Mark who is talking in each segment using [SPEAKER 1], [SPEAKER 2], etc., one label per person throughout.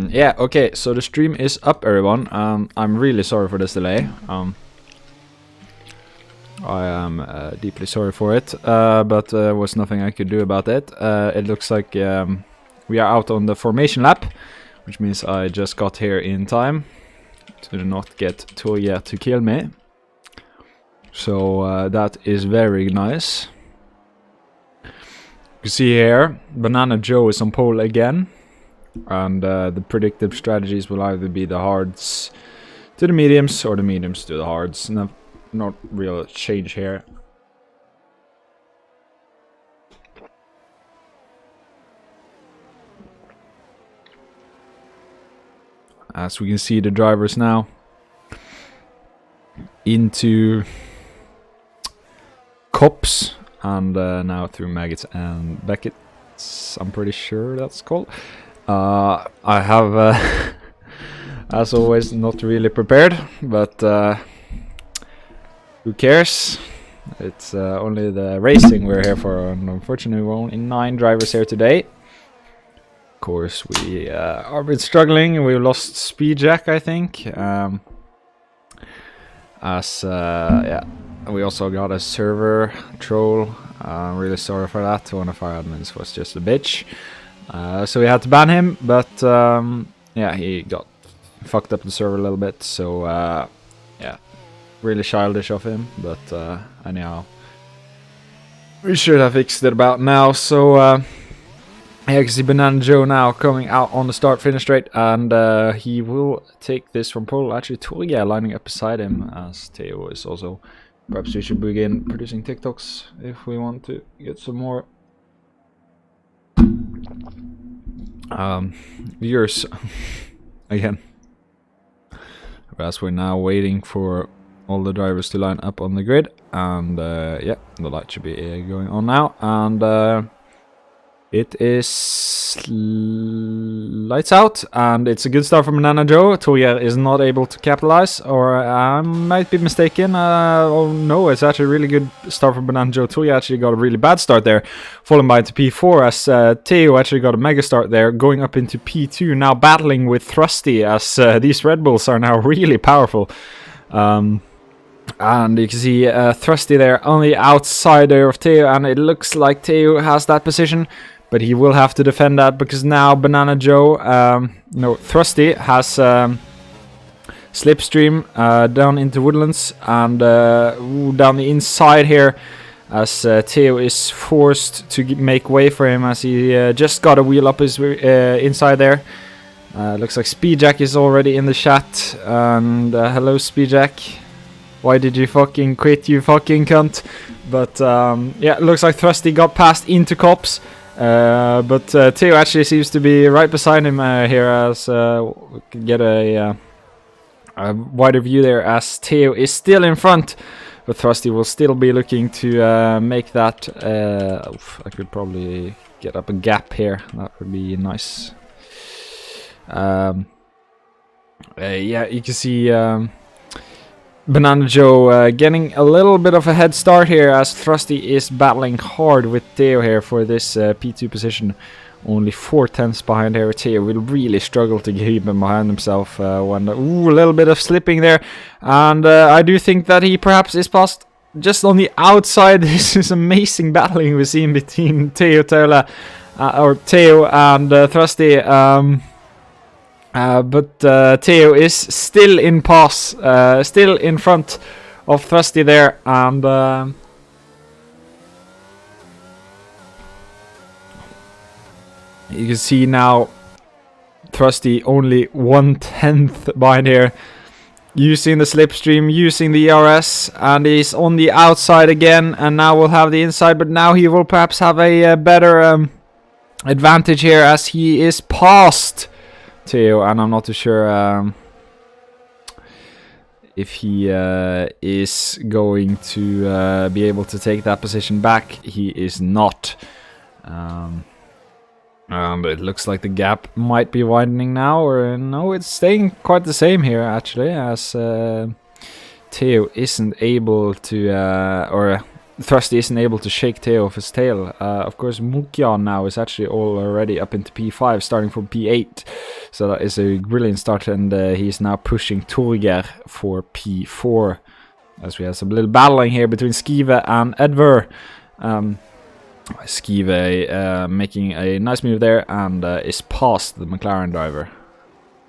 [SPEAKER 1] Yeah, okay, so the stream is up, everyone. I'm really sorry for this delay. I am deeply sorry for it, but there was nothing I could do about it. It looks like we are out on the formation lap, which means I just got here in time to not get Toya to kill me. So that is very nice. You see here, Banana Joe is on pole again. And the predictive strategies will either be the hards to the mediums or the mediums to the hards. Not real change here. As we can see, the drivers now into Cops and now through Maggots and Beckett's, I'm pretty sure that's called. I have, as always, not really prepared, but who cares? It's only the racing we're here for, and unfortunately we're only 9 drivers here today. Of course, we are a bit struggling. We lost Speedjack, I think. Yeah, we also got a server troll. I'm really sorry for that. One of our admins was just a bitch. So we had to ban him, but yeah, he got fucked up the server a little bit, so yeah, really childish of him, but anyhow, we should have fixed it about now. So yeah, you can see Banana Joe now coming out on the start-finish straight, and he will take this from pole. Actually, Toya lining up beside him, as Theo is also. Perhaps we should begin producing TikToks if we want to get some more viewers again. As we're now waiting for all the drivers to line up on the grid, and yeah, the light should be going on now, and it is lights out, and it's a good start from Banana Joe. Toya is not able to capitalize, or I might be mistaken. Oh no, it's actually a really good start from Banana Joe. Toya actually got a really bad start there, falling by into P4, as Theo actually got a mega start there, going up into P2, now battling with Thrusty, as these Red Bulls are now really powerful. And you can see Thrusty there on the outside there of Theo, and it looks like Theo has that position. But he will have to defend that, because now Banana Joe, no, Thrusty has Slipstream down into Woodlands, and down the inside here, as Theo is forced to make way for him, as he just got a wheel up his inside there. Looks like Speedjack is already in the chat, and hello Speedjack. Why did you fucking quit, you fucking cunt? But yeah, looks like Thrusty got passed into Cops. But Theo actually seems to be right beside him here, as we can get a wider view there, as Theo is still in front, but Thrusty will still be looking to make that. I could probably get up a gap here, that would be nice. Yeah, you can see Banana Joe getting a little bit of a head start here, as Thrusty is battling hard with Theo here for this P2 position. Only 4/10 behind here. Theo will really struggle to keep him behind himself. When a little bit of slipping there, and I do think that he perhaps is past just on the outside. This is amazing battling we've seen between Theo and Thrusty. But Theo is still in pass, still in front of Thrusty there, and you can see now Thrusty only 1/10 behind here, using the slipstream, using the ERS, and he's on the outside again, and now we'll have the inside, but now he will perhaps have a better advantage here, as he is past Theo, and I'm not too sure if he is going to be able to take that position back. He is not. But it looks like the gap might be widening now, or no, it's staying quite the same here actually, as Theo isn't able to, or Thrusty isn't able to shake Teo off his tail. Of course, Mukyan now is actually already up into P5, starting from P8. So that is a brilliant start, and he's now pushing Torgeir for P4. As we have some little battling here between Skive and Edver. Skive making a nice move there and is past the McLaren driver.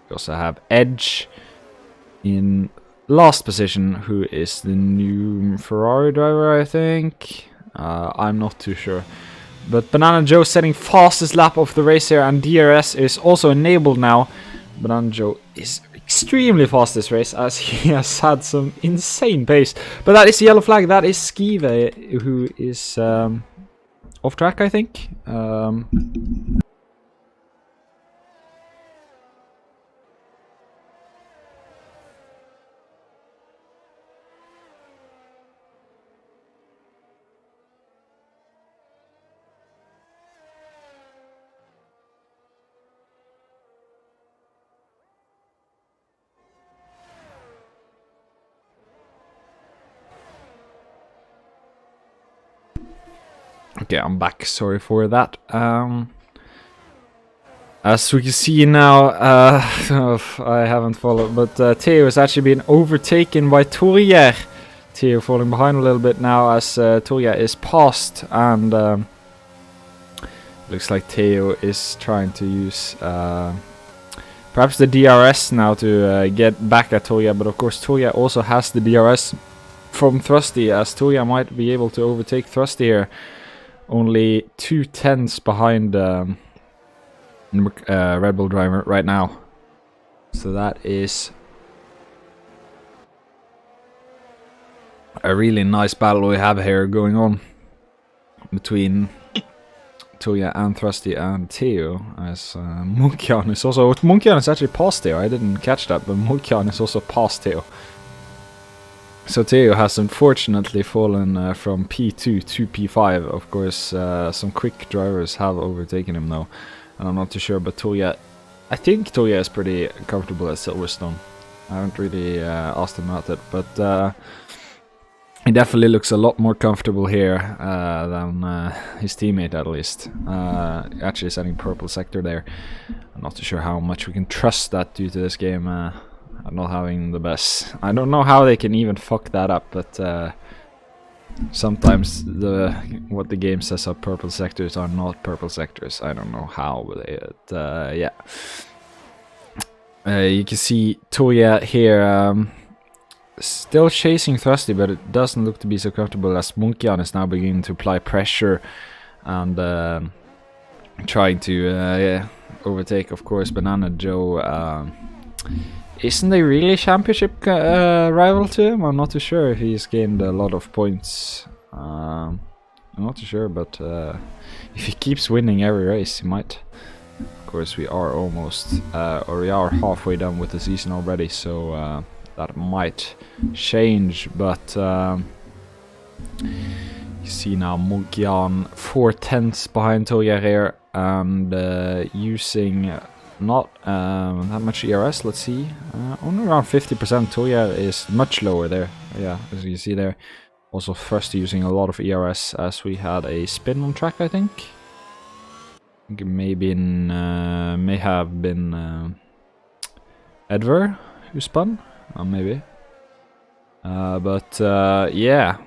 [SPEAKER 1] We also have Edge in last position, who is the new Ferrari driver, I think. I'm not too sure. But Banana Joe setting fastest lap of the race here, and DRS is also enabled now. Banana Joe is extremely fast this race, as he has had some insane pace. But that is the yellow flag. That is Skive, who is off track, I think. Okay, I'm back. Sorry for that. As we can see now, I haven't followed, but Theo has actually been overtaken by Torgeir. Theo falling behind a little bit now as Torgeir is passed, and looks like Theo is trying to use perhaps the DRS now to get back at Torgeir, but of course Torgeir also has the DRS from Thrusty, as Torgeir might be able to overtake Thrusty here. Only 2/10 behind Red Bull driver right now. So that is a really nice battle we have here going on between Torgeir and Thrusty and Theo, as Mukyan is also... Mukyan is actually past Theo, I didn't catch that, but Mukyan is also past Theo. So Theo has unfortunately fallen from P2 to P5. Of course, some quick drivers have overtaken him now, and I'm not too sure, but Torgeir... I think Torgeir is pretty comfortable at Silverstone. I haven't really asked him about it, but he definitely looks a lot more comfortable here than his teammate, at least. Actually setting purple sector there. I'm not too sure how much we can trust that due to this game. Not having the best. I don't know how they can even fuck that up, but sometimes what the game says are purple sectors are not purple sectors. I don't know how, but yeah. You can see Torgeir here still chasing Thrusty, but it doesn't look to be so comfortable, as Mukyan is now beginning to apply pressure and trying to overtake, of course, Banana Joe. Isn't he really championship rival to him? I'm not too sure if he's gained a lot of points. I'm not too sure, but if he keeps winning every race, he might. Of course, we are almost, or we are halfway done with the season already, so that might change. But you see now Mukyan 4/10 behind Torgeir here, and using... not that much ERS, let's see. Only around 50%. Torgeir is much lower there. Yeah, as you see there. Also first using a lot of ERS, as we had a spin on track, I think. I think it may have been Edver who spun. Maybe. But yeah.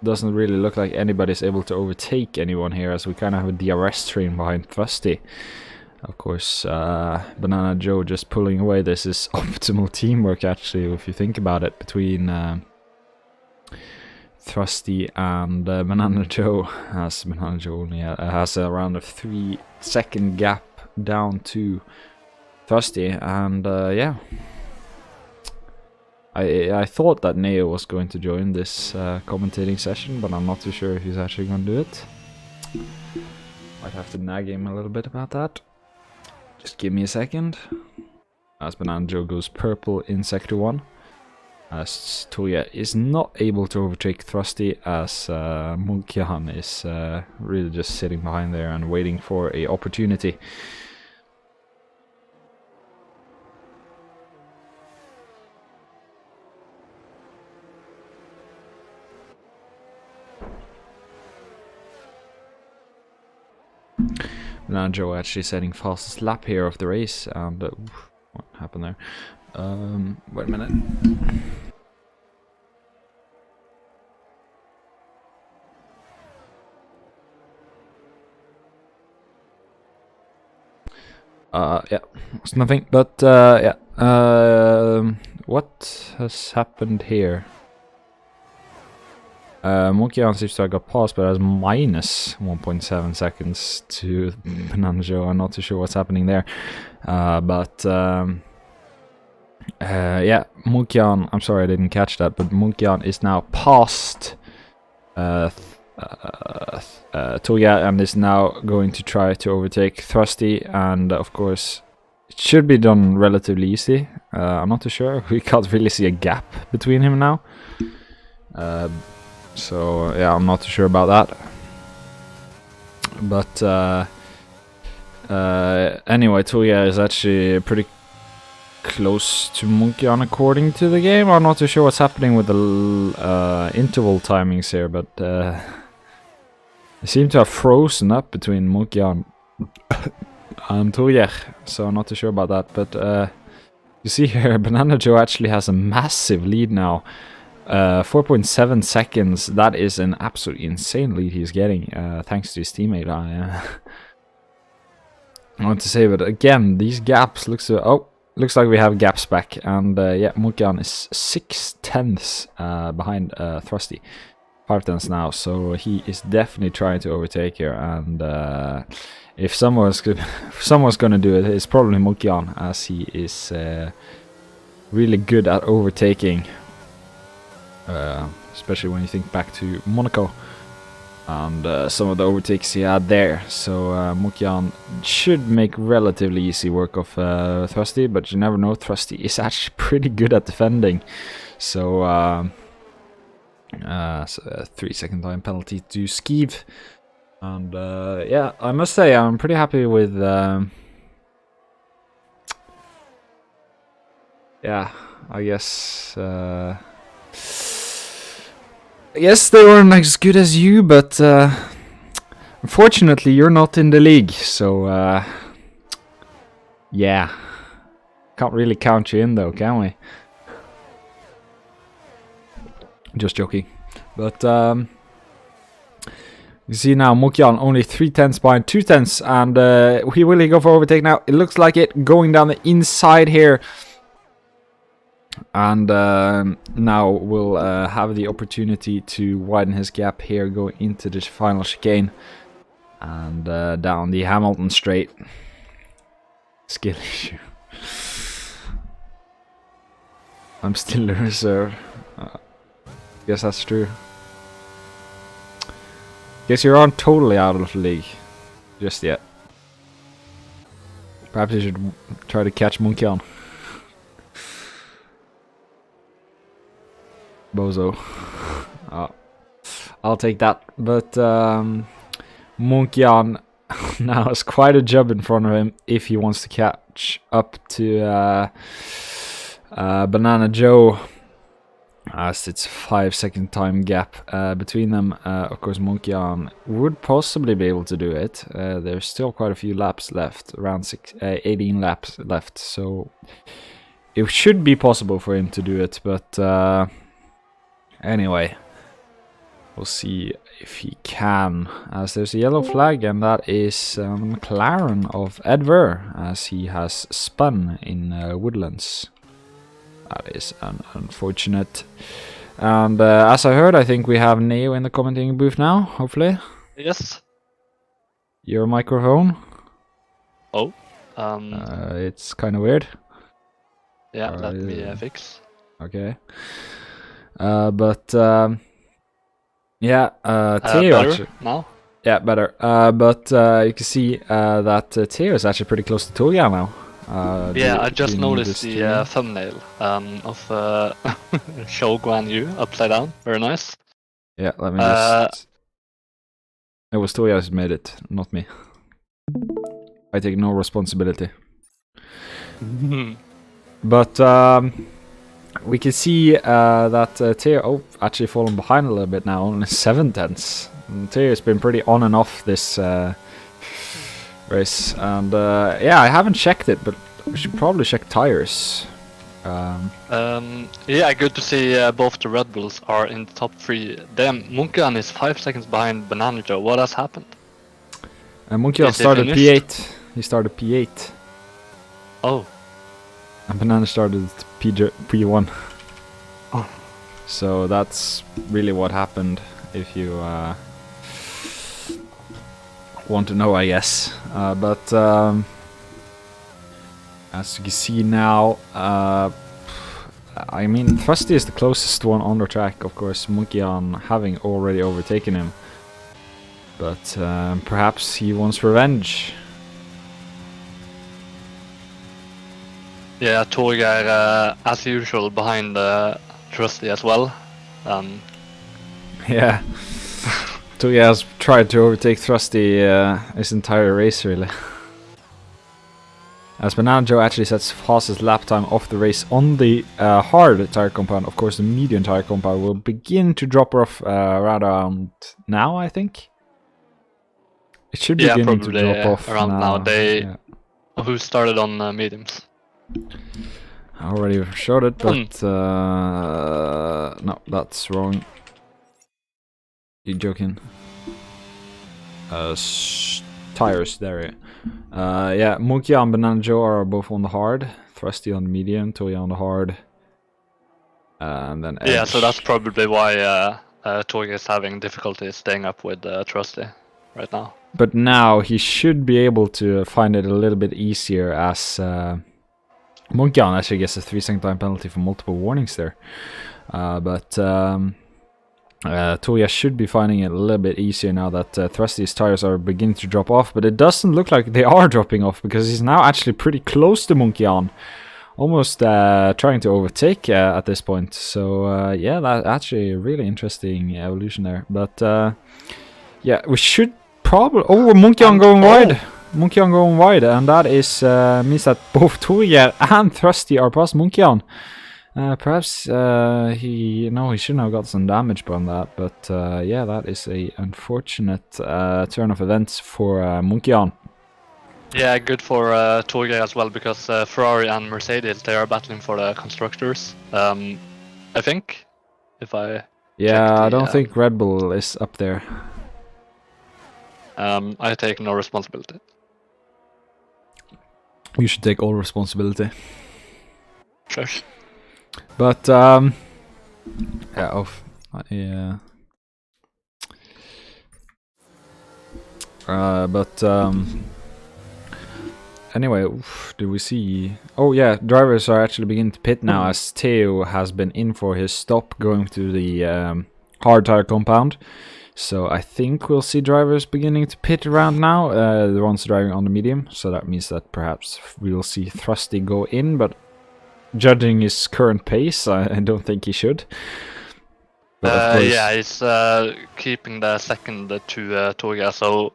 [SPEAKER 1] Doesn't really look like anybody's able to overtake anyone here, as we kind of have a DRS train behind Thrusty. Of course, Banana Joe just pulling away. This is optimal teamwork, actually, if you think about it, between Thrusty and Banana Joe, as Banana Joe only has around a 3-second gap down to Thrusty, and yeah. I thought that Neo was going to join this commentating session, but I'm not too sure if he's actually going to do it. Might have to nag him a little bit about that. Just give me a second. As Banana Joe goes purple in Sector 1. As Torgeir is not able to overtake Thrusty, as Mukyan is really just sitting behind there and waiting for a opportunity. Now Joe actually setting fastest lap here of the race, and what happened there? Wait a minute. Yeah, it's nothing, but yeah. What has happened here? Monkyan seems to have got passed, but has minus 1.7 seconds to Banana Joe. I'm not too sure what's happening there. But yeah, Monkyan, I'm sorry I didn't catch that, but Monkyan is now past Toya and is now going to try to overtake Thrusty, and of course it should be done relatively easy. I'm not too sure. We can't really see a gap between him now. So yeah, I'm not too sure about that. But anyway, Toya is actually pretty close to Monkyan according to the game. I'm not too sure what's happening with the interval timings here, but they seem to have frozen up between Monkyan and Toya, so I'm not too sure about that. But you see here, Banana Joe actually has a massive lead now. 4.7 seconds, that is an absolutely insane lead he's getting, thanks to his teammate. I want to say, but again, these gaps looks like we have gaps back, and yeah, Monkyan is 6/10 behind Thrusty, 5 tenths now, so he is definitely trying to overtake here, and if someone's gonna do it, it's probably Monkyan, as he is really good at overtaking. Especially when you think back to Monaco and some of the overtakes he had there. So Monkyan should make relatively easy work of Thrusty, but you never know. Thrusty is actually pretty good at defending. So, so 3-second time penalty to Skeev. And yeah, I must say I'm pretty happy with... yeah, I guess they weren't as good as you, but unfortunately you're not in the league, so yeah, can't really count you in though, can we? Just joking. But you see now Monkyan only 3 tenths behind 2 tenths, and he will go for overtake now. It looks like it going down the inside here. And now we'll have the opportunity to widen his gap here, going into the final chicane and down the Hamilton straight. Skill issue. I'm still the reserve. Guess that's true. Guess you're on totally out of the league just yet. Perhaps you should try to catch Monkyan. Bozo. I'll take that. But Monkyan now has quite a job in front of him if he wants to catch up to Banana Joe, as it's a 5-second time gap between them. Of course, Monkyan would possibly be able to do it. There's still quite a few laps left, around 18 laps left, so it should be possible for him to do it, but anyway, we'll see if he can, as there's a yellow flag, and that is McLaren of Edver, as he has spun in Woodlands. That is unfortunate. And as I heard, I think we have Neo in the commenting booth now, hopefully.
[SPEAKER 2] Yes.
[SPEAKER 1] Your microphone.
[SPEAKER 2] Oh.
[SPEAKER 1] It's kind of weird.
[SPEAKER 2] Yeah, let me fix.
[SPEAKER 1] Okay. But yeah, Theo
[SPEAKER 2] better
[SPEAKER 1] actually,
[SPEAKER 2] now?
[SPEAKER 1] yeah, better. But you can see that Theo is actually pretty close to Toya now.
[SPEAKER 2] Yeah, I just noticed the thumbnail of Shou Guan Yu upside down. Very nice.
[SPEAKER 1] Yeah, let me just... It was Toya who made it, not me. I take no responsibility. But we can see that Theo actually fallen behind a little bit now, only 7 tenths. Theo has been pretty on and off this race. And yeah, I haven't checked it, but we should probably check tires.
[SPEAKER 2] Yeah, good to see both the Red Bulls are in the top 3. Damn, Munkian is 5 seconds behind Banana Joe. What has happened?
[SPEAKER 1] Munkian started P8. He started P8.
[SPEAKER 2] Oh.
[SPEAKER 1] And Banana started P1.
[SPEAKER 2] Oh.
[SPEAKER 1] So that's really what happened, if you want to know, I guess. But as you can see now, I mean, Thrusty is the closest one on the track, of course, Munkian having already overtaken him. But perhaps he wants revenge.
[SPEAKER 2] Yeah, Torgeir, as usual, behind Thrusty as well.
[SPEAKER 1] Yeah. Torgeir has tried to overtake Thrusty his entire race, really. As Banana Joe actually sets fastest lap time of the race on the hard tire compound. Of course, the medium tire compound will begin to drop off around now, I think. It should be beginning to drop off
[SPEAKER 2] around now. Who started on mediums?
[SPEAKER 1] I already showed it, but no, that's wrong. You joking? Tires, there. Yeah, Munkian and Banana Joe are both on the hard, Thrusty on the medium, Torgeir on the hard, and then Edge.
[SPEAKER 2] Yeah, so that's probably why Torgeir is having difficulty staying up with Thrusty right now.
[SPEAKER 1] But now he should be able to find it a little bit easier, as Munkian actually gets a 3-second time penalty for multiple warnings there. But Torgeir should be finding it a little bit easier now that Thrusty's tires are beginning to drop off. But it doesn't look like they are dropping off, because he's now actually pretty close to Munkian. Almost trying to overtake at this point. So yeah, that's actually a really interesting evolution there. But yeah, we should probably... Oh, Munkian going wide! Munkian going wide, and that is means that both Torgeir and Thrusty are past Munkian. Perhaps he shouldn't have got some damage on that, but yeah, that is a unfortunate turn of events for Munkian.
[SPEAKER 2] Yeah, good for Torgeir as well, because Ferrari and Mercedes, they are battling for the constructors. I think, if I...
[SPEAKER 1] Yeah, I don't think Red Bull is up there.
[SPEAKER 2] I take no responsibility.
[SPEAKER 1] You should take all responsibility.
[SPEAKER 2] Sure.
[SPEAKER 1] But yeah, anyway, do we see... Oh yeah, drivers are actually beginning to pit now, as Theo has been in for his stop going to the hard tire compound. So I think we'll see drivers beginning to pit around now, the ones driving on the medium. So that means that perhaps we'll see Thrusty go in, but judging his current pace, I don't think he should.
[SPEAKER 2] Yeah, he's keeping the second to Torgeir, so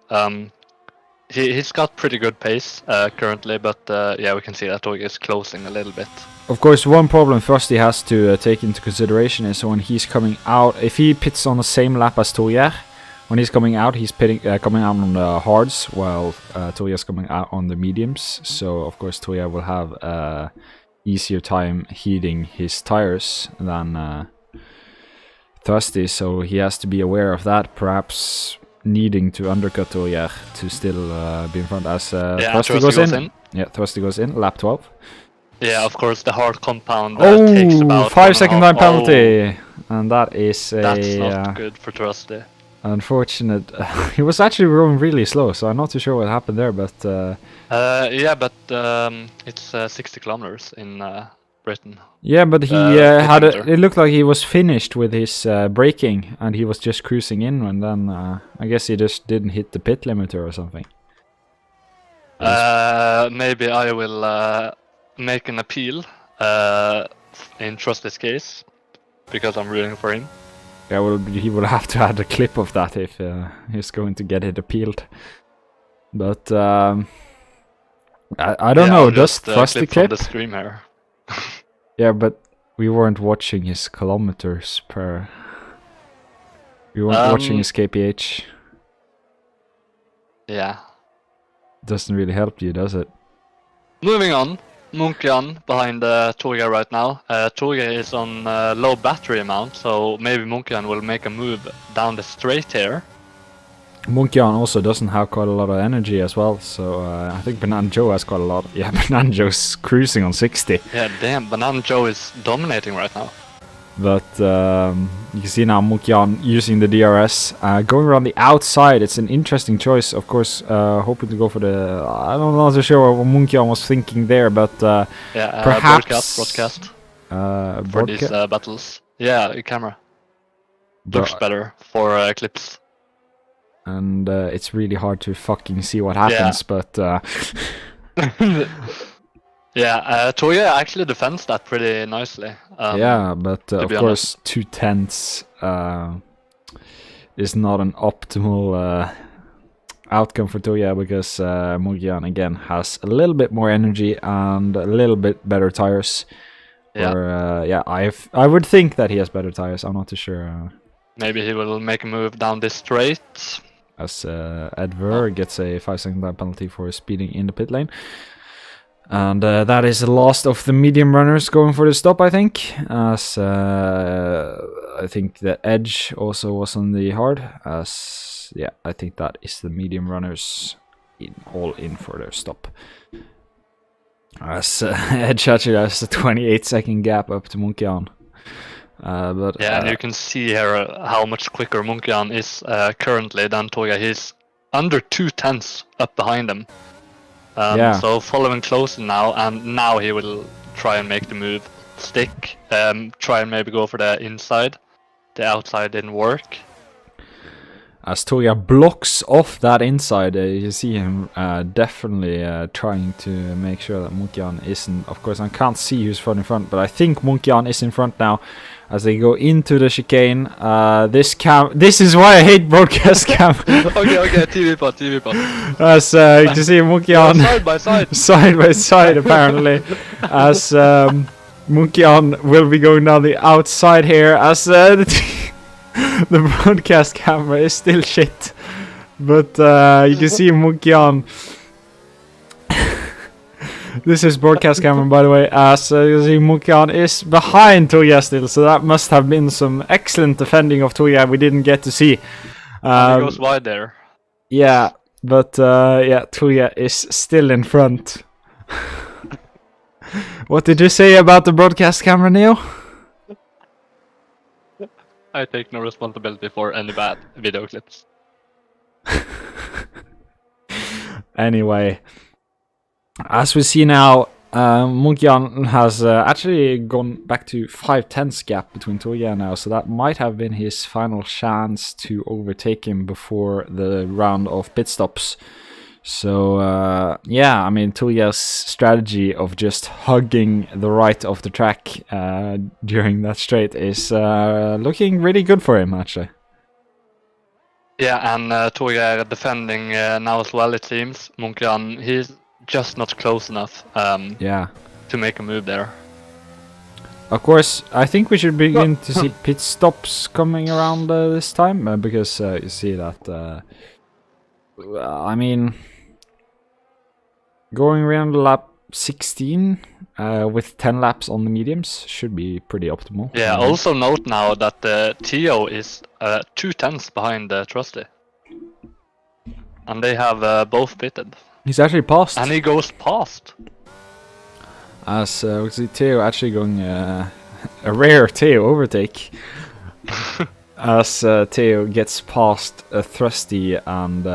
[SPEAKER 2] he's got pretty good pace currently, but yeah, we can see that Torgeir is closing a little bit.
[SPEAKER 1] Of course, one problem Thrusty has to take into consideration is when he's coming out, if he pits on the same lap as Torgeir, when he's coming out, he's coming out on the hards, while Torgeir's coming out on the mediums. So, of course, Torgeir will have easier time heating his tires than Thrusty, so he has to be aware of that, perhaps needing to undercut Torgeir to still be in front as Thrusty goes in. Yeah, Thrusty goes in, lap 12.
[SPEAKER 2] Yeah, of course, the hard compound takes about
[SPEAKER 1] 5-second time penalty, and that is
[SPEAKER 2] that's not good for Thrusty.
[SPEAKER 1] Unfortunate. He was actually going really slow, so I'm not too sure what happened there, but...
[SPEAKER 2] yeah, but it's 60 kilometers in Britain.
[SPEAKER 1] Yeah, but he had it looked like he was finished with his braking, and he was just cruising in, and then I guess he just didn't hit the pit limiter or something.
[SPEAKER 2] Maybe I will make an appeal in Thrusty's case, because I'm rooting for him.
[SPEAKER 1] Yeah, well, he will have to add a clip of that if he's going to get it appealed. But I don't know. Does Thrusty clip?
[SPEAKER 2] From the stream here.
[SPEAKER 1] Yeah, but we weren't watching his kilometers per. We weren't watching his kph.
[SPEAKER 2] Yeah.
[SPEAKER 1] doesn't really help you, does it?
[SPEAKER 2] Moving on, Munkian behind Torgeir right now. Torgeir is on low battery amount, so maybe Munkian will make a move down the straight here.
[SPEAKER 1] Munkian also doesn't have quite a lot of energy as well, so I think Banana Joe has quite a lot. Yeah, Banana Joe's cruising on 60.
[SPEAKER 2] Yeah, damn, Banana Joe is dominating right now.
[SPEAKER 1] But you can see now Munkian using the DRS. Going around the outside, it's an interesting choice. Of course, hoping to go for the... I'm not so sure what Munkian was thinking there, but perhaps...
[SPEAKER 2] broadcast. For these battles. Yeah, camera. Looks better for clips.
[SPEAKER 1] And it's really hard to fucking see what happens, but...
[SPEAKER 2] Yeah, Torgeir actually defends that pretty nicely.
[SPEAKER 1] Yeah, but of course 2/10 is not an optimal outcome for Torgeir, because Munkian again has a little bit more energy and a little bit better tires.
[SPEAKER 2] Yeah.
[SPEAKER 1] Or, yeah, I would think that he has better tires. I'm not too sure.
[SPEAKER 2] Maybe he will make a move down this straight.
[SPEAKER 1] As Edver gets a 5-second time penalty for speeding in the pit lane. And that is the last of the medium runners going for the stop, I think. As I think the edge also was on the hard. As yeah, I think that is the medium runners all in for their stop. As edge actually has a 28-second gap up to Munkian. But
[SPEAKER 2] yeah, and you can see here how much quicker Munkian is currently than Torgeir. He's under 2/10 up behind him. So following closer now, and now he will try and make the move stick. Try and maybe go for the inside. The outside didn't work.
[SPEAKER 1] As Torgeir blocks off that inside, you see him definitely trying to make sure that Munkian isn't. Of course, I can't see who's in front, but I think Munkian is in front now. As they go into the chicane, this is why I hate broadcast cam.
[SPEAKER 2] okay, TV pod.
[SPEAKER 1] As you can see Munkian
[SPEAKER 2] side by side.
[SPEAKER 1] side by side apparently. As Munkian will be going down the outside here. As the broadcast camera is still shit, but you can see Munkian. This is broadcast camera, by the way, as you see Munkian is behind Torgeir still, so that must have been some excellent defending of Torgeir we didn't get to see.
[SPEAKER 2] He goes wide there.
[SPEAKER 1] Yeah, but yeah, Torgeir is still in front. What did you say about the broadcast camera, Neo?
[SPEAKER 2] I take no responsibility for any bad video clips.
[SPEAKER 1] Anyway, as we see now, Munkian has actually gone back to 5/10 gap between Torgeir now, so that might have been his final chance to overtake him before the round of pit stops. So yeah, I mean, Torgeir's strategy of just hugging the right of the track during that straight is looking really good for him, actually.
[SPEAKER 2] Yeah, and Torgeir defending now as well, it seems. Munkian, he's just not close enough to make a move there.
[SPEAKER 1] Of course, I think we should begin to see pit stops coming around this time, because you see that, I mean, going around lap 16 with 10 laps on the mediums should be pretty optimal.
[SPEAKER 2] Yeah, also note now that Theo is 2/10 behind Trusty. And they have both pitted.
[SPEAKER 1] He's actually passed.
[SPEAKER 2] And he goes past.
[SPEAKER 1] As we see Theo actually going a rare Theo overtake. As Theo gets past Thrusty and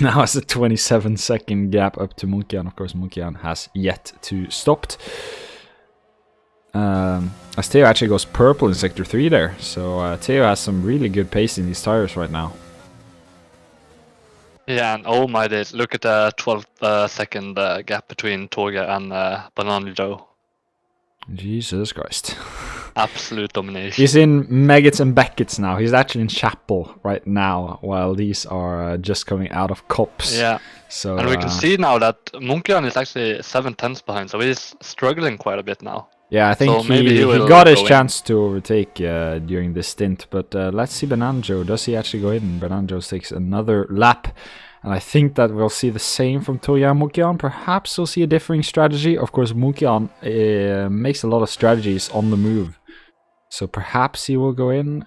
[SPEAKER 1] now has a 27-second gap up to Munkian. Of course, Munkian has yet to stopped. As Theo actually goes purple in Sector 3 there. So Theo has some really good pace in these tires right now.
[SPEAKER 2] Yeah, and oh my days, look at the 12-second gap between Torgeir and Banana Joe.
[SPEAKER 1] Jesus Christ.
[SPEAKER 2] Absolute domination.
[SPEAKER 1] He's in Meggetts and Beckett's now. He's actually in Chapel right now, while these are just coming out of Cops.
[SPEAKER 2] Yeah.
[SPEAKER 1] So,
[SPEAKER 2] and we can see now that Munkian is actually 7/10 behind, so he's struggling quite a bit now.
[SPEAKER 1] Yeah, I think
[SPEAKER 2] so
[SPEAKER 1] he got his chance to overtake during this stint, but let's see Banana Joe. Does he actually go in? Banana Joe takes another lap And I think that we'll see the same from Toya and Mukian. Perhaps we'll see a differing strategy. Of course, Mukian makes a lot of strategies on the move. So perhaps he will go in.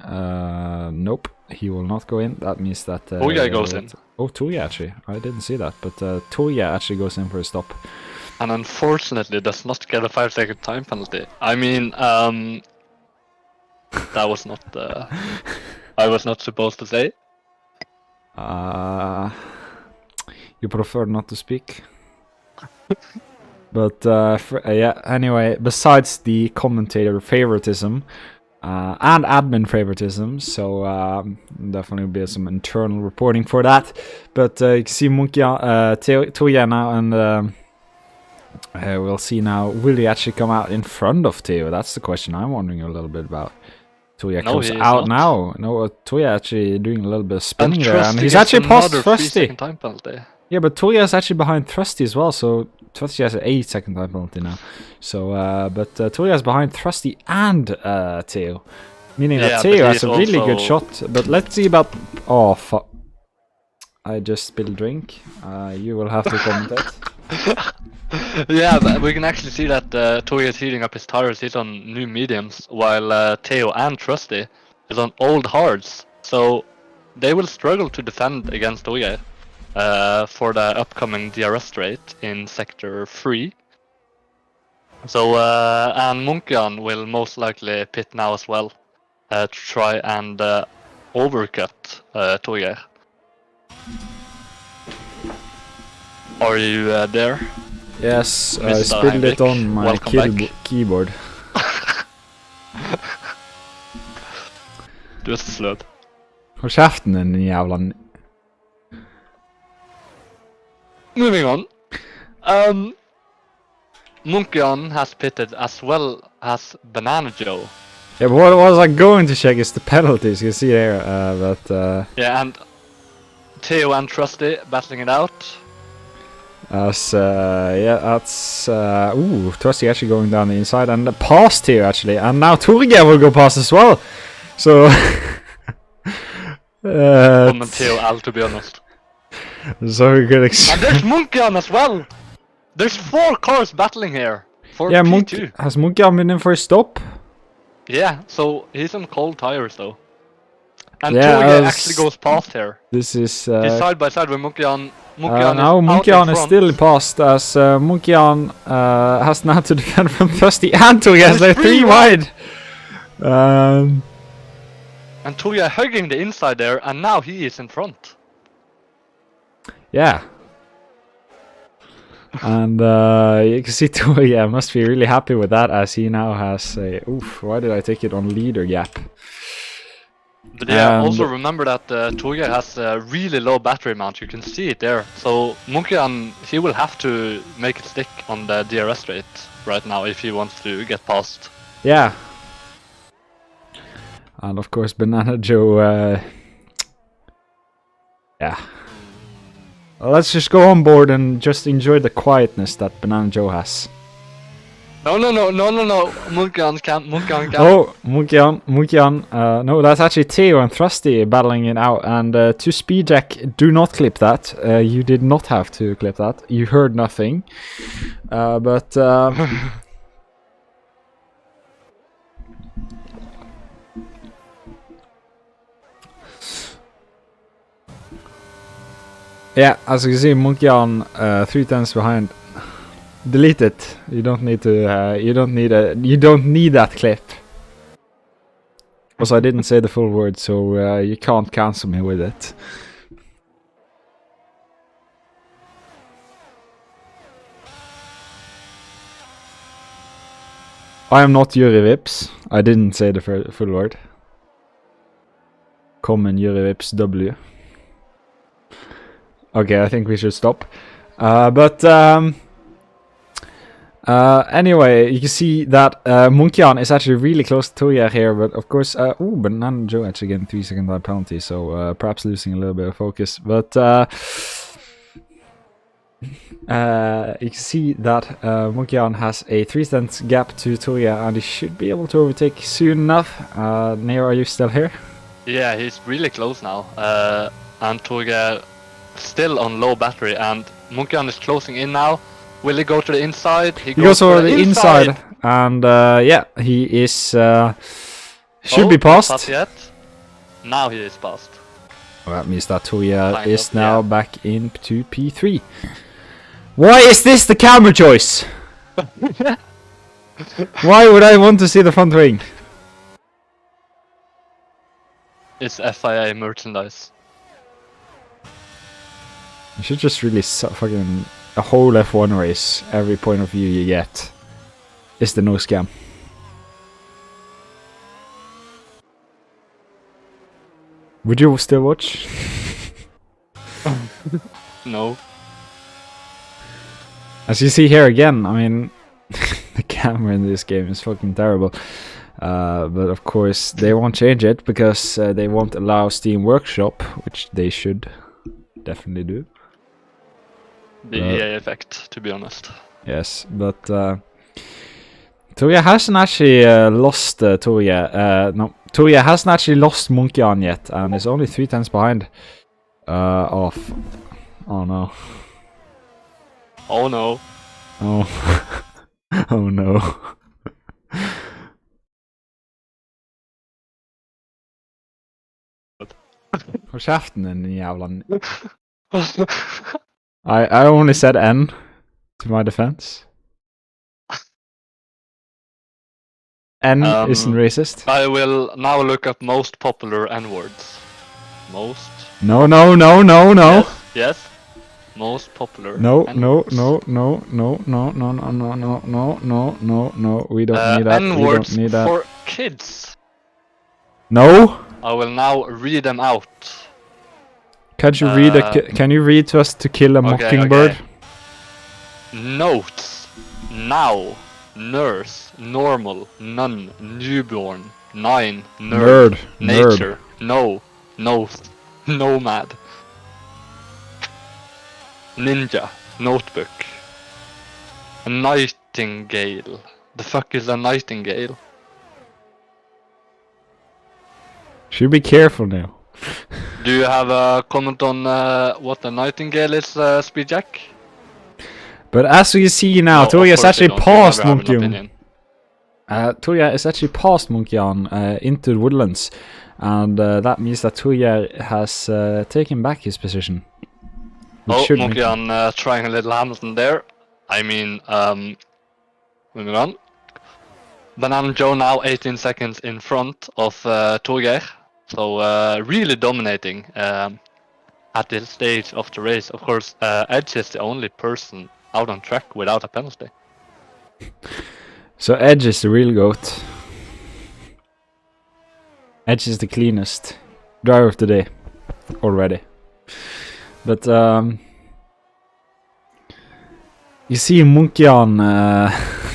[SPEAKER 1] Nope, he will not go in. That means that...
[SPEAKER 2] Toya goes in.
[SPEAKER 1] Oh, Toya actually. I didn't see that. But Toya actually goes in for a stop.
[SPEAKER 2] And unfortunately does not get a 5-second time penalty. I mean, that was not... I was not supposed to say.
[SPEAKER 1] You prefer not to speak. But yeah, anyway, besides the commentator favoritism and admin favoritism, so definitely be some internal reporting for that. But you can see Toya now, and we'll see now, will he actually come out in front of Teo? That's the question I'm wondering a little bit about. Toya comes out now. No, Toya actually doing a little bit of spinning there, and he's actually past Thrusty. Yeah, but Toya is actually behind Thrusty as well, so Thrusty has an 8-second time penalty now. So, but Toya is behind Thrusty and Teo, meaning that Teo has a really good shot. But let's see about... Oh, fuck. I just spilled a drink. You will have to commentate.
[SPEAKER 2] Yeah, but we can actually see that Toya is heating up his tires. He's on new mediums, while Teo and Trusty is on old hards. So they will struggle to defend against Toya for the upcoming DRS straight in Sector 3. So, and Munkian will most likely pit now as well to try and overcut Toya. Are you there?
[SPEAKER 1] Yes, I spilled it on my keyboard.
[SPEAKER 2] Du er så sløt.
[SPEAKER 1] Hold kjeften din, jævla...
[SPEAKER 2] Moving on. Munkian has pitted as well as Banana Joe.
[SPEAKER 1] Yeah, but what was I going to check is the penalties, you see here, but...
[SPEAKER 2] Yeah, and Teo and Trusty battling it out.
[SPEAKER 1] Yeah, that's... ooh, Trusty actually going down the inside, and past here actually, and now Torgeir will go past as well! So...
[SPEAKER 2] Teo Al, to be honest.
[SPEAKER 1] So we could
[SPEAKER 2] and there's Munkian as well! There's 4 cars battling here for P2.
[SPEAKER 1] Has Munkian been in for a stop?
[SPEAKER 2] Yeah, so he's on cold tires though. And Torgeir actually goes past here.
[SPEAKER 1] This is...
[SPEAKER 2] he's side by side with Munkian.
[SPEAKER 1] Now Munkian is still past, as Munkian has now to defend from Thrusty and Toya, they're 3 wide!
[SPEAKER 2] And Toya hugging the inside there, and now he is in front.
[SPEAKER 1] Yeah. And you can see Toya must be really happy with that, as he now has a... Oof, why did I take it on leader gap?
[SPEAKER 2] But yeah, also remember that Toya has a really low battery mount, you can see it there. So Munkian, he will have to make it stick on the DRS straight right now if he wants to get past.
[SPEAKER 1] Yeah. And of course Banana Joe, yeah. Let's just go on board and just enjoy the quietness that Banana Joe has.
[SPEAKER 2] No, Munkian can't.
[SPEAKER 1] Oh, Munkian. No, that's actually Teo and Thrusty battling it out. And to Speedjack, do not clip that. You did not have to clip that. You heard nothing. But... yeah, as you can see, Munkian 3/10 behind. Delete it. You don't need to. You don't need that clip. Also, I didn't say the full word, so you can't cancel me with it. I am not Yuri Vips. I didn't say the full word. Common Yuri Vips W. Okay, I think we should stop. Anyway, you can see that Munkian is actually really close to Toya here, but of course, ooh, Banana Joe actually getting 3-second time penalty, so perhaps losing a little bit of focus. But you can see that Munkian has a 3-tenths gap to Toya, and he should be able to overtake soon enough. Neo, are you still here?
[SPEAKER 2] Yeah, he's really close now, and Toya still on low battery, and Munkian is closing in now. Will he go to the inside?
[SPEAKER 1] He goes over the inside, and yeah, he is should be passed.
[SPEAKER 2] Not yet. Now he is passed.
[SPEAKER 1] Well, that means that Toya is now back into P3. Why is this the camera choice? Why would I want to see the front wing?
[SPEAKER 2] It's FIA merchandise.
[SPEAKER 1] You should just release fucking a whole F1 race. Every point of view you get is the no scam. Would you still watch?
[SPEAKER 2] No.
[SPEAKER 1] As you see here again, I mean, the camera in this game is fucking terrible. But of course, they won't change it because they won't allow Steam Workshop, which they should definitely do.
[SPEAKER 2] The EA effect, to be honest.
[SPEAKER 1] Yes, but Toya hasn't actually lost Toya hasn't actually lost Munkian yet, and is only 3 tenths behind. Off. Oh no.
[SPEAKER 2] Oh no.
[SPEAKER 1] Oh. Oh no. Hold kjeften din, jævla I only said N to my defense. N isn't racist.
[SPEAKER 2] I will now look up most popular N-words. Most?
[SPEAKER 1] No.
[SPEAKER 2] Yes. Most popular.
[SPEAKER 1] No.
[SPEAKER 2] N-words.
[SPEAKER 1] No. We don't need that.
[SPEAKER 2] N-words
[SPEAKER 1] we don't need that.
[SPEAKER 2] for kids.
[SPEAKER 1] No.
[SPEAKER 2] I will now read them out.
[SPEAKER 1] Can't you read? Can you read to us To Kill a Mockingbird?
[SPEAKER 2] Okay. Notes. Now. Nurse. Normal. None. Newborn. 9. Nerd. Nature. No. Nomad. Ninja. Notebook. A nightingale. The fuck is a nightingale?
[SPEAKER 1] Should be careful now.
[SPEAKER 2] Do you have a comment on what a nightingale is, Speedjack?
[SPEAKER 1] But as we see now, Toya is actually past Munkian. Toya is actually past Munkian into the woodlands, and that means that Toya has taken back his position.
[SPEAKER 2] Munkian trying a little Hamilton there. I mean, moving on. Banana Joe now 18 seconds in front of Toya. So really dominating at this stage of the race. Of course, Edge is the only person out on track without a penalty.
[SPEAKER 1] So Edge is the real GOAT. Edge is the cleanest driver of the day already. But you see Munkian,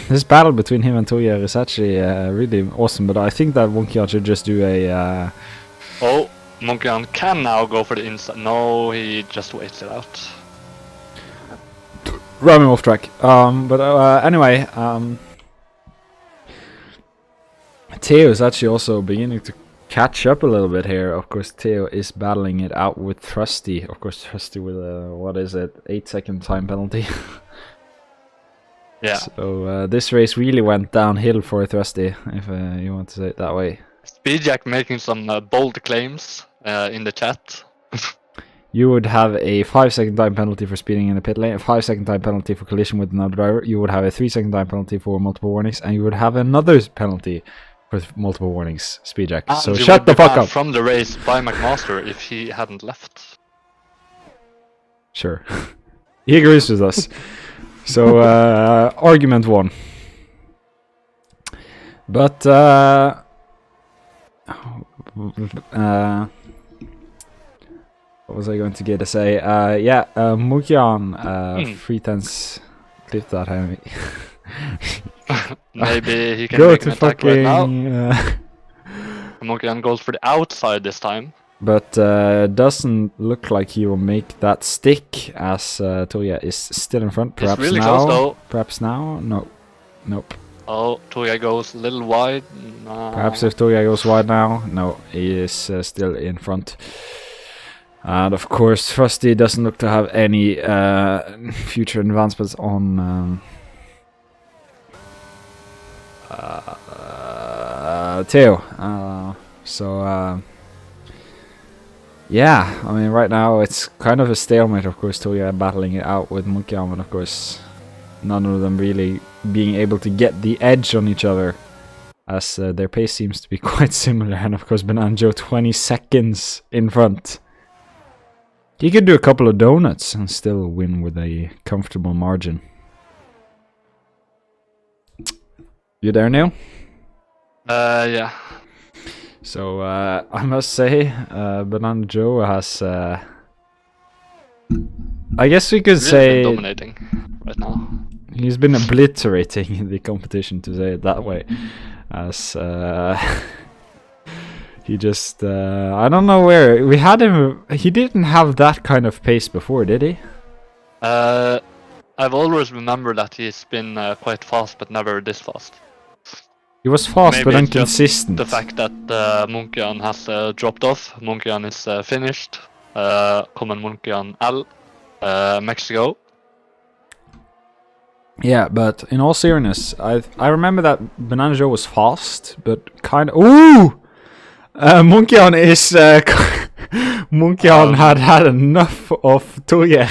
[SPEAKER 1] this battle between him and Toya is actually really awesome. But I think that Munkian should just do a...
[SPEAKER 2] Oh, Munkian can now go for the inside. No, he just waits it out.
[SPEAKER 1] Running off track. But anyway, Theo is actually also beginning to catch up a little bit here. Of course, Theo is battling it out with Thrusty. Of course, Thrusty with a, what is it, 8-second time penalty.
[SPEAKER 2] Yeah.
[SPEAKER 1] So this race really went downhill for Thrusty, if you want to say it that way.
[SPEAKER 2] Speedjack making some bold claims in the chat.
[SPEAKER 1] You would have a 5-second time penalty for speeding in the pit lane, a 5-second time penalty for collision with another driver, you would have a 3-second time penalty for multiple warnings, and you would have another penalty for multiple warnings, Speedjack.
[SPEAKER 2] And
[SPEAKER 1] so shut the fuck up!
[SPEAKER 2] From the race by McMaster if he hadn't left.
[SPEAKER 1] Sure. He agrees with us. So, argument 1. But, what was I going to get to say? Yeah, Munkian, 3 tenths. Clip that, Henry.
[SPEAKER 2] Maybe he can
[SPEAKER 1] go
[SPEAKER 2] make
[SPEAKER 1] to
[SPEAKER 2] an attack right
[SPEAKER 1] fucking,
[SPEAKER 2] now. Munkian goes for the outside this time.
[SPEAKER 1] But doesn't look like he will make that stick, as Toya is still in front. Perhaps
[SPEAKER 2] really
[SPEAKER 1] now.
[SPEAKER 2] close though.
[SPEAKER 1] Perhaps now. No. Nope.
[SPEAKER 2] Oh, Toya goes a little wide.
[SPEAKER 1] Perhaps if Toya goes wide now. No, he is still in front. And of course, Trusty doesn't look to have any future advancements on Theo. Yeah, I mean, right now it's kind of a stalemate, of course. Toya battling it out with Munkian, and of course, none of them really being able to get the edge on each other, as their pace seems to be quite similar. And of course, Bananjo 20 seconds in front. He could do a couple of donuts and still win with a comfortable margin. You there, Neil?
[SPEAKER 2] Yeah.
[SPEAKER 1] So, I must say, Bananjo has... I guess we could say...
[SPEAKER 2] dominating right now.
[SPEAKER 1] He's been obliterating the competition, to say it that way. As... he just... I don't know where... We had him... He didn't have that kind of pace before, did he?
[SPEAKER 2] I've always remembered that he's been quite fast, but never this fast.
[SPEAKER 1] He was fast,
[SPEAKER 2] Maybe
[SPEAKER 1] but
[SPEAKER 2] it's just
[SPEAKER 1] inconsistent.
[SPEAKER 2] the fact that Munkian has dropped off. Munkian is finished. Common Munkian L. Mexico.
[SPEAKER 1] Yeah, but in all seriousness, I remember that Bananjo was fast, but kind of... Ooh! Munkian is... Munkian had enough of Torger.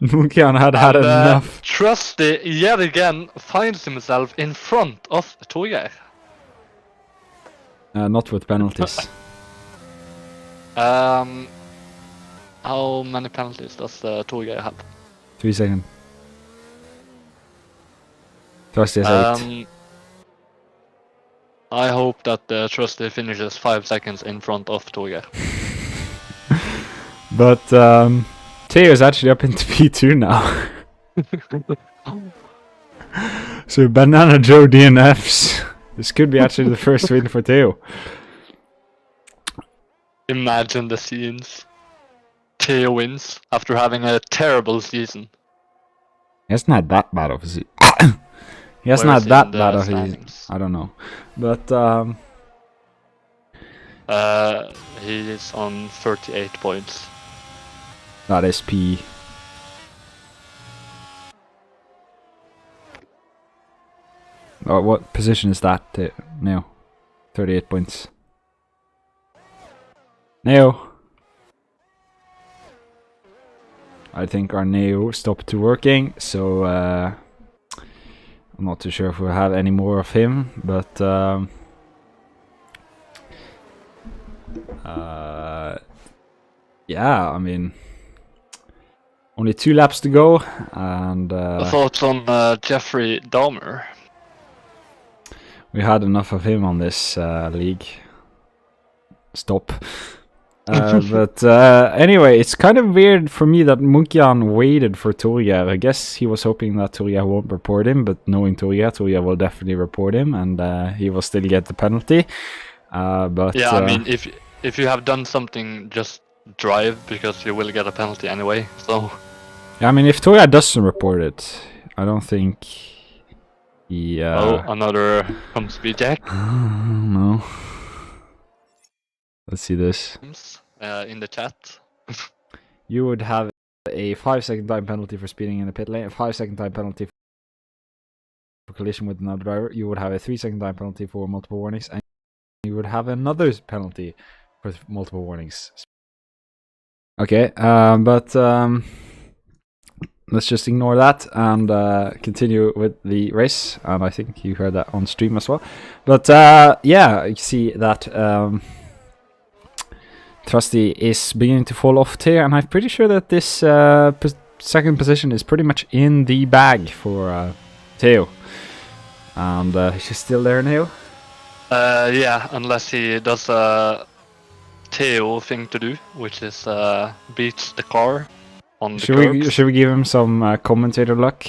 [SPEAKER 1] Munkian had enough.
[SPEAKER 2] Trusty yet again finds himself in front of Torger.
[SPEAKER 1] Not with penalties.
[SPEAKER 2] How many penalties does Torger have?
[SPEAKER 1] 3 seconds. Trusty has 8.
[SPEAKER 2] I hope that Trusty finishes 5 seconds in front of Torger.
[SPEAKER 1] But Theo is actually up into P2 now. So Banana Joe DNFs. This could be actually the first win for Theo.
[SPEAKER 2] Imagine the scenes. Theo wins after having a terrible season.
[SPEAKER 1] He hasn't had that bad of a season. He hasn't had that bad of a season. I don't know. But
[SPEAKER 2] he is on 38 points.
[SPEAKER 1] That is P. Oh, what position is that now? 38 points. Neo. I think our Neo stopped working, so I'm not too sure if we'll have any more of him, but yeah, I mean, only 2 laps to go, and
[SPEAKER 2] Thoughts on Jeffrey Dahmer?
[SPEAKER 1] We had enough of him on this league. Stop. But anyway, it's kind of weird for me that Munkian waited for Torger. I guess he was hoping that Torger won't report him, but knowing Torger will definitely report him, and he will still get the penalty. But
[SPEAKER 2] yeah, I mean, if you have done something, just drive, because you will get a penalty anyway. So
[SPEAKER 1] yeah, I mean, if Torger doesn't report it, I don't think he.
[SPEAKER 2] Oh, another come speed jack.
[SPEAKER 1] No. Let's see this.
[SPEAKER 2] In the chat.
[SPEAKER 1] You would have a 5-second time penalty for speeding in the pit lane, a 5-second time penalty for collision with another driver. You would have a 3-second time penalty for multiple warnings, and you would have another penalty for multiple warnings. Okay, but let's just ignore that and continue with the race. And I think you heard that on stream as well. But yeah, you see that Trusty is beginning to fall off here, and I'm pretty sure that this second position is pretty much in the bag for Theo. And he's still there now.
[SPEAKER 2] Yeah, unless he does a Theo thing to do, which is beats the car on the curbs.
[SPEAKER 1] Should we give him some commentator luck?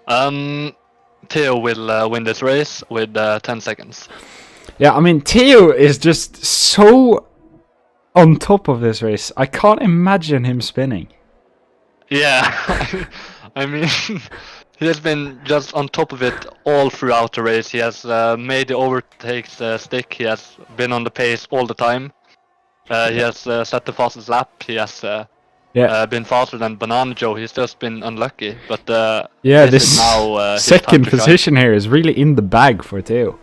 [SPEAKER 2] Theo will win this race with 10 seconds.
[SPEAKER 1] Yeah, I mean, Theo is just so on top of this race. I can't imagine him spinning.
[SPEAKER 2] Yeah, I mean, he has been just on top of it all throughout the race. He has made the overtakes stick. He has been on the pace all the time. He has set the fastest lap. He has been faster than Banana Joe. He's just been unlucky. But
[SPEAKER 1] this
[SPEAKER 2] is now,
[SPEAKER 1] second position here is really in the bag for Theo.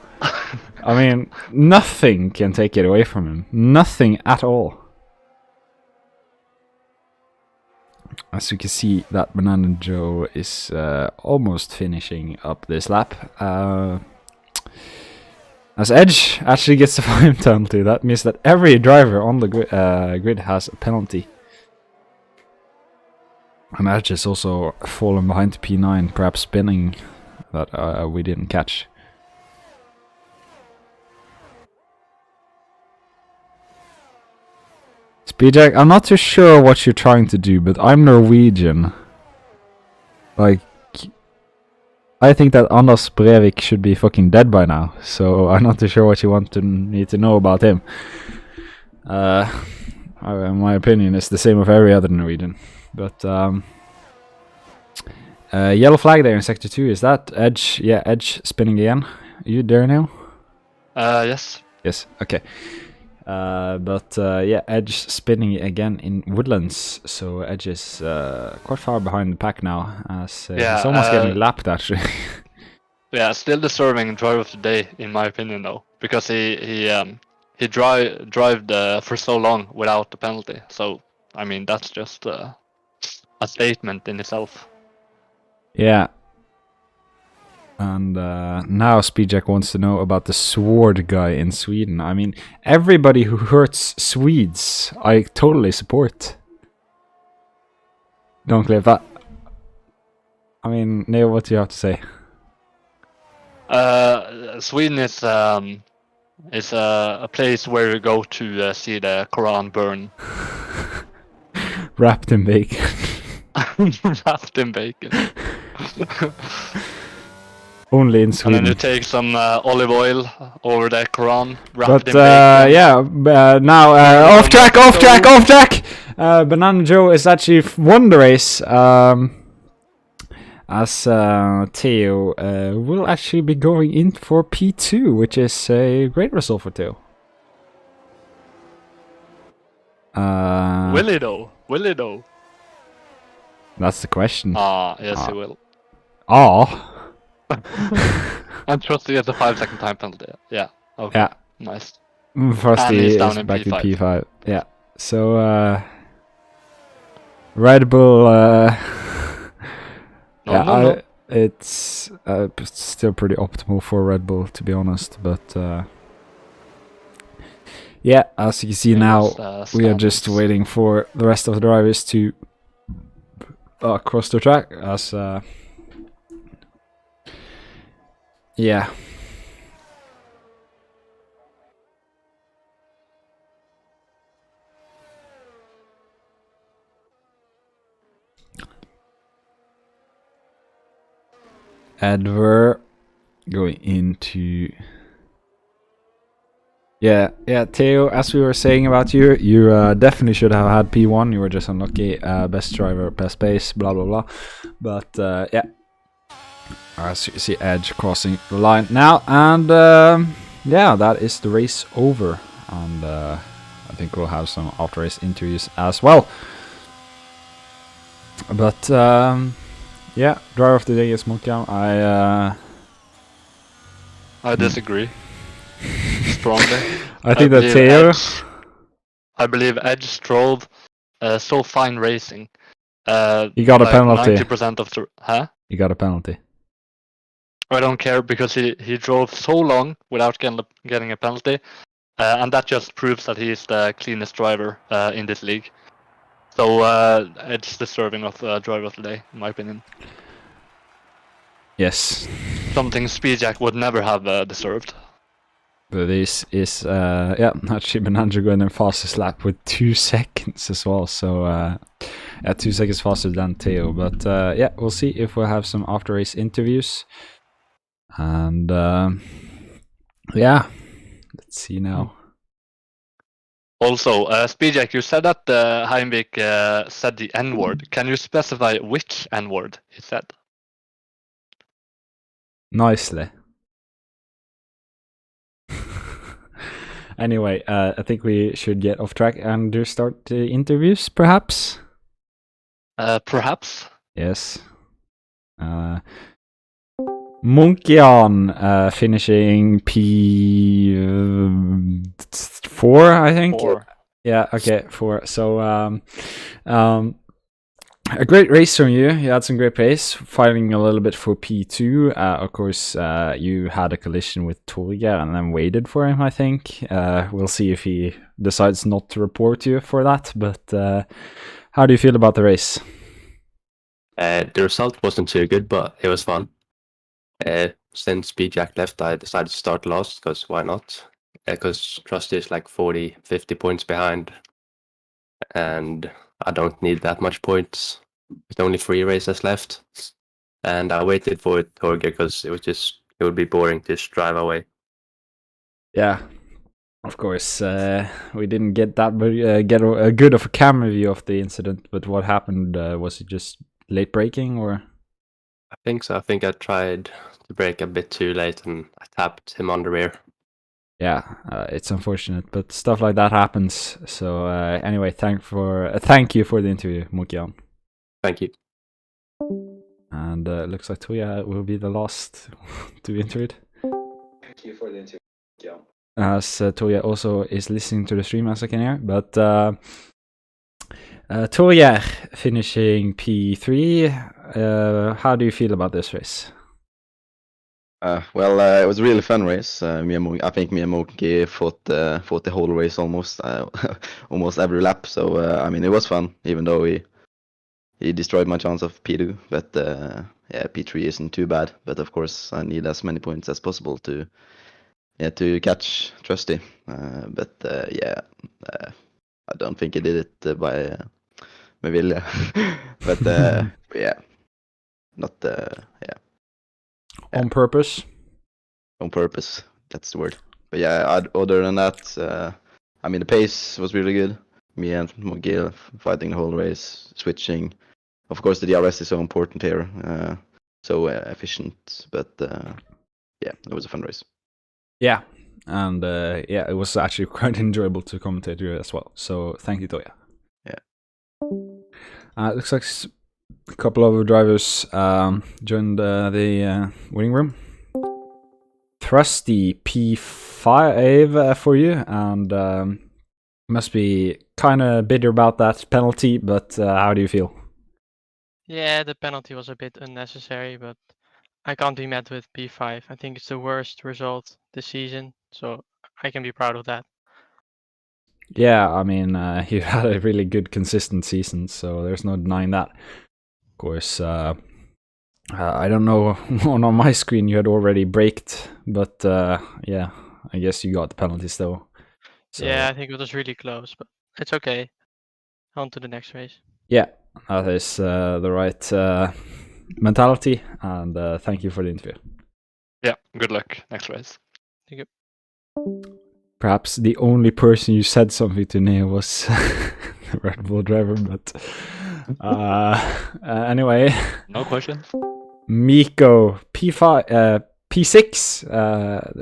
[SPEAKER 1] I mean, nothing can take it away from him. Nothing at all. As you can see, that Banana Joe is almost finishing up this lap. As Edge actually gets the time penalty, that means that every driver on the grid has a penalty. And Edge is also fallen behind to P9, perhaps spinning that we didn't catch. Speedjack, I'm not too sure what you're trying to do, but I'm Norwegian. Like, I think that Anders Breivik should be fucking dead by now, so I'm not too sure what you want me to know about him. My opinion is the same of every other Norwegian. But, yellow flag there in Sector 2, is that Edge? Yeah, Edge spinning again. Are you there now?
[SPEAKER 2] Yes.
[SPEAKER 1] Yes, okay. Yeah, Edge spinning again in Woodlands, so Edge is quite far behind the pack now, as he's almost getting lapped actually.
[SPEAKER 2] Yeah, still deserving driver of the day in my opinion though, because he drove for so long without the penalty. So I mean that's just a statement in itself.
[SPEAKER 1] Yeah. And now Speedjack wants to know about the sword guy in Sweden. I mean, everybody who hurts Swedes, I totally support. Don't clip that. I mean, Neo, what do you have to say?
[SPEAKER 2] Sweden is a place where you go to see the Quran burn.
[SPEAKER 1] Wrapped in bacon.
[SPEAKER 2] Wrapped in bacon.
[SPEAKER 1] Only in Sweden.
[SPEAKER 2] And then you take some olive oil over the Quran,
[SPEAKER 1] wrapped in bacon. Yeah, now off track! Banana Joe is actually won the race. As Theo will actually be going in for P2, which is a great result for Theo.
[SPEAKER 2] Will he though? Will he though?
[SPEAKER 1] That's the question.
[SPEAKER 2] Yes, he will. I'm trusting he has a 5-second time penalty. Yeah. Okay. Yeah. Nice.
[SPEAKER 1] First he is back to P5. Yeah. So Red Bull. It's still pretty optimal for Red Bull, to be honest. But yeah, as you can see now, we are just waiting for the rest of the drivers to cross the track. As yeah. Adver going into Theo, as we were saying about you, definitely should have had P1. You were just unlucky. Best driver, best pace, blah blah blah. But yeah, as you see Edge crossing the line now, and yeah, that is the race over. And I think we'll have some after race interviews as well. But yeah, driver of the day is Munkjam.
[SPEAKER 2] I disagree strongly.
[SPEAKER 1] I think that Theo.
[SPEAKER 2] I believe Edge drove so fine racing.
[SPEAKER 1] He got a penalty.
[SPEAKER 2] 90% of the
[SPEAKER 1] He got a penalty.
[SPEAKER 2] I don't care because he drove so long without getting a penalty, and that just proves that he is the cleanest driver in this league. So it's deserving of driver of the day, in my opinion.
[SPEAKER 1] Yes.
[SPEAKER 2] Something Speedjack would never have deserved.
[SPEAKER 1] But this is yeah, actually Banana going in fastest lap with 2 seconds as well. So yeah, 2 seconds faster than Theo. But yeah, we'll see if we'll have some after race interviews. And yeah, let's see now.
[SPEAKER 2] Also, Speedjack, you said that Heimvik said the N-word. Can you specify which N-word he said?
[SPEAKER 1] Nicely. Anyway, I think we should get off track and start the interviews, perhaps?
[SPEAKER 2] Perhaps.
[SPEAKER 1] Yes. Munkian finishing P4, I think.
[SPEAKER 2] 4.
[SPEAKER 1] Yeah, okay, 4. So, a great race from you. You had some great pace, fighting a little bit for P2. Of course, you had a collision with Torgeir and then waited for him, I think. We'll see if he decides not to report you for that. But how do you feel about the race?
[SPEAKER 3] The result wasn't too good, but it was fun. Since B-Jack left, I decided to start last, because why not? Because Trusty is like 40-50 points behind, and I don't need that much points. With only 3 races left, and I waited for Torgeir because it would be boring to just drive away.
[SPEAKER 1] Yeah, of course. We didn't get that, get a good of a camera view of the incident. But what happened? Was it just late braking, or?
[SPEAKER 3] I think so. I think I tried to brake a bit too late, and I tapped him on the rear.
[SPEAKER 1] Yeah, it's unfortunate, but stuff like that happens. So anyway, thank you for the interview, Munkian.
[SPEAKER 3] Thank you.
[SPEAKER 1] And looks like Toya will be the last to be interviewed.
[SPEAKER 4] Thank you for the interview, Munkian.
[SPEAKER 1] As Toya also is listening to the stream, as I can hear. But Toya finishing P3. How do you feel about this race?
[SPEAKER 5] Well, it was a really fun race. I think me and Monkey fought the whole race almost every lap. So I mean, it was fun, even though he destroyed my chance of P2. But yeah, P3 isn't too bad. But of course, I need as many points as possible to catch Trusty. But yeah, I don't think he did it by vilja. But yeah, not yeah.
[SPEAKER 1] On purpose?
[SPEAKER 5] On purpose, that's the word. But yeah, other than that, I mean, the pace was really good. Me and Mogil fighting the whole race, switching. Of course, the DRS is so important here, so efficient. But yeah, it was a fun race.
[SPEAKER 1] Yeah, and yeah, it was actually quite enjoyable to commentate you as well. So thank you, Toya.
[SPEAKER 5] Yeah.
[SPEAKER 1] It looks like a couple of drivers joined the waiting room. Trusty P5 for you, and must be kind of bitter about that penalty, but how do you feel?
[SPEAKER 6] Yeah, the penalty was a bit unnecessary, but I can't be mad with P5. I think it's the worst result this season, so I can be proud of that.
[SPEAKER 1] Yeah, I mean, you had a really good, consistent season, so there's no denying that. Of course, I don't know, on my screen you had already braked, but yeah, I guess you got the penalties though. So,
[SPEAKER 6] yeah, I think it was really close, but it's okay. On to the next race.
[SPEAKER 1] Yeah, that is the right mentality, and thank you for the interview.
[SPEAKER 2] Yeah, good luck next race.
[SPEAKER 6] Thank you.
[SPEAKER 1] Perhaps the only person you said something to Neo was the Red Bull driver, but anyway.
[SPEAKER 2] No questions?
[SPEAKER 1] Miko, P6.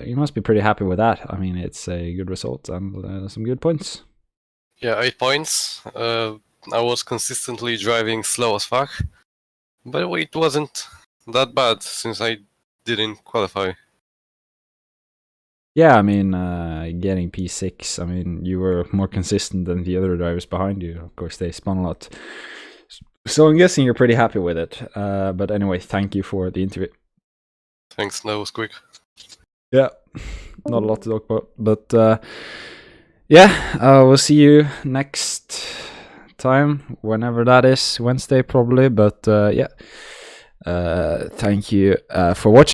[SPEAKER 1] You must be pretty happy with that. I mean, it's a good result and some good points.
[SPEAKER 7] Yeah, 8 points. I was consistently driving slow as fuck, but it wasn't that bad since I didn't qualify.
[SPEAKER 1] Yeah, I mean, getting P6, I mean, you were more consistent than the other drivers behind you. Of course, they spun a lot. So I'm guessing you're pretty happy with it. But anyway, thank you for the interview.
[SPEAKER 7] Thanks, that was quick.
[SPEAKER 1] Yeah, not a lot to talk about. But yeah, we'll see you next time, whenever that is. Wednesday, probably. But yeah, thank you for watching.